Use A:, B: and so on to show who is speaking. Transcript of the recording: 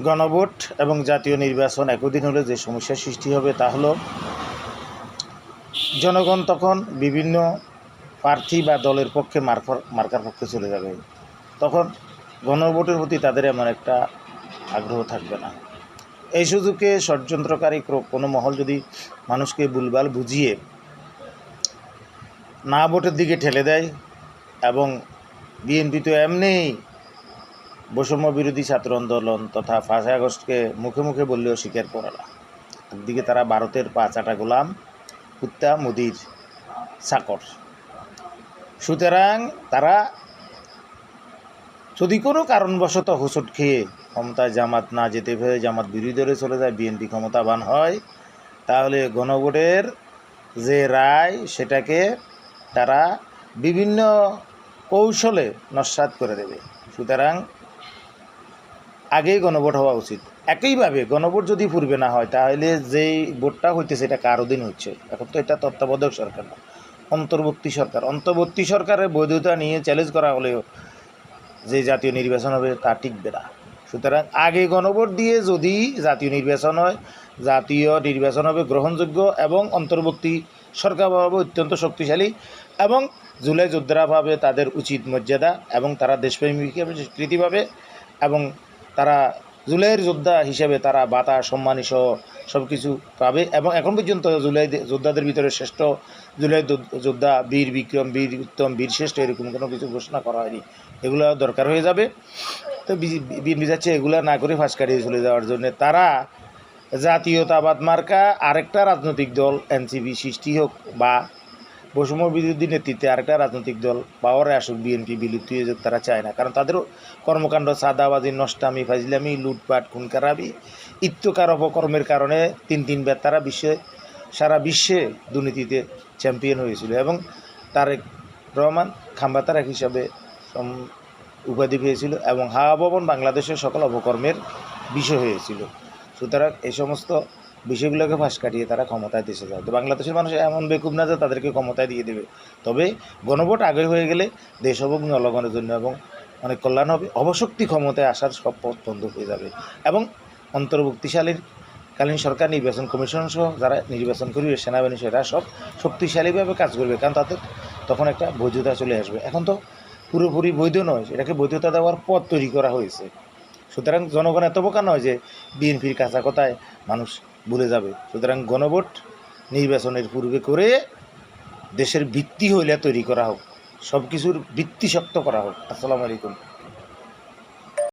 A: গণভোট এবং জাতীয় নির্বাচন একদিন হলে যে সমস্যার সৃষ্টি হবে তা হলো জনগণ তখন বিভিন্ন প্রার্থী বা দলের পক্ষে মার্কার পক্ষে চলে যাবে। তখন গণভোটের প্রতি তাদের এমন একটা আগ্রহ থাকবে না। এই সুযোগে ষড়যন্ত্রকারী কোনো মহল যদি মানুষকে ভুলভাল বুঝিয়ে না ভোটের দিকে ঠেলে দেয়, এবং বিএনপি তো এমনিই বৈষম্য বিরোধী ছাত্র আন্দোলন তথা 5ই আগস্টকে মুখে মুখে বললেও স্বীকার করে না। একদিকে তারা ভারতের পা চাটা গোলাম, কুত্তা মোদির চাকর। সুতরাং তারা যদি কোনো কারণবশত হোঁচট খেয়ে ক্ষমতায় জামাত না যেতে পেরে জামাত বিরোধী দলে চলে যায়, বিএনপি ক্ষমতাবান হয়, তাহলে গণভোটের যে রায় সেটাকে তারা বিভিন্ন কৌশলে নস্যাৎ করে দেবে। সুতরাং আগেই গণভোট হওয়া উচিত। একইভাবে গণভোট যদি পূর্বে না হয়, তাহলে যেই ভোটটা হইতেছে এটা কার অধীন হচ্ছে? এখন তো এটা তত্ত্বাবধায়ক সরকার না, অন্তর্বর্তী সরকার। অন্তর্বর্তী সরকারের বৈধতা নিয়ে চ্যালেঞ্জ করা হলেও যে জাতীয় নির্বাচন হবে তা টিকবে না। সুতরাং আগে গণভোট দিয়ে যদি জাতীয় নির্বাচন হয়, জাতীয় নির্বাচন হবে গ্রহণযোগ্য এবং অন্তর্বর্তী সরকার হবে অত্যন্ত শক্তিশালী, এবং জুলাই যোদ্ধারা পাবে তাদের উচিত মর্যাদা, এবং তারা দেশপ্রেমিক হিসেবে স্বীকৃতি পাবে, এবং তারা জুলাইয়ের যোদ্ধা হিসেবে তারা বাতা সম্মানী সহ সব কিছু পাবে। এবং এখন পর্যন্ত জুলাই যোদ্ধাদের ভিতরে শ্রেষ্ঠ জুলাই যোদ্ধা বীর বিক্রম, বীর উত্তম, বীর শ্রেষ্ঠ এরকম কোনো কিছু ঘোষণা করা হয়নি। এগুলো দরকার হয়ে যাবে। তো বিএনপি যাচ্ছে এগুলো না করে ফাঁস কাটিয়ে চলে যাওয়ার জন্য। তারা জাতীয়তাবাদ মার্কা আরেকটা রাজনৈতিক দল এনসিপি সৃষ্টি হোক, বা বৈষম্য বিরোধী নেতৃত্বে আরেকটা রাজনৈতিক দল পাওয়ারে আসুক, বিএনপি বিলুপ্তি হয়ে যাক, তারা চায় না। কারণ তাদেরও কর্মকাণ্ড চাঁদাবাজি, নষ্টামি, ফাজলামি, লুটপাট, খুনখারাবি ইত্যকার অপকর্মের কারণে তিনবার তারা সারা বিশ্বে দুর্নীতিতে চ্যাম্পিয়ন হয়েছিল, এবং তারেক রহমান খাম্বা তারেক হিসাবে উপাধি পেয়েছিল, এবং হাওয়া ভবন বাংলাদেশের সকল অপকর্মের বিষয় হয়েছিল। সুতরাং এই সমস্ত বিষয়গুলোকে ফাঁস কাটিয়ে তারা ক্ষমতায় দেশে যায়। তো বাংলাদেশের মানুষ এমন বেকুব না যে তাদেরকে ক্ষমতায় দিয়ে দেবে। তবে গণভোট আগে হয়ে গেলে দেশ হবে জনগণের জন্য, এবং অনেক কল্যাণ হবে। অবশক্তি ক্ষমতায় আসার সব পথ বন্ধ হয়ে যাবে, এবং অন্তর্বর্তীকালীন সরকার, নির্বাচন কমিশন সহ যারা নির্বাচন করবে, সেনাবাহিনী, সেটা সব শক্তিশালীভাবে কাজ করবে, কারণ তাদের তখন একটা বৈধতা চলে আসবে। এখন তো পুরোপুরি বৈধ নয়, এটাকে বৈধতা দেওয়ার পথ তৈরি করা হয়েছে। সুতরাং জনগণ এত বোকা নয় যে বিএনপির কাঁচা কথায় মানুষ ভুলে যাবে। সুতরাং গণভোট নির্বাচনের পূর্বে করে দেশের ভিত্তি হইলে তৈরি করা হোক, সব কিছুর ভিত্তি শক্ত করা হোক। আসসালামু আলাইকুম।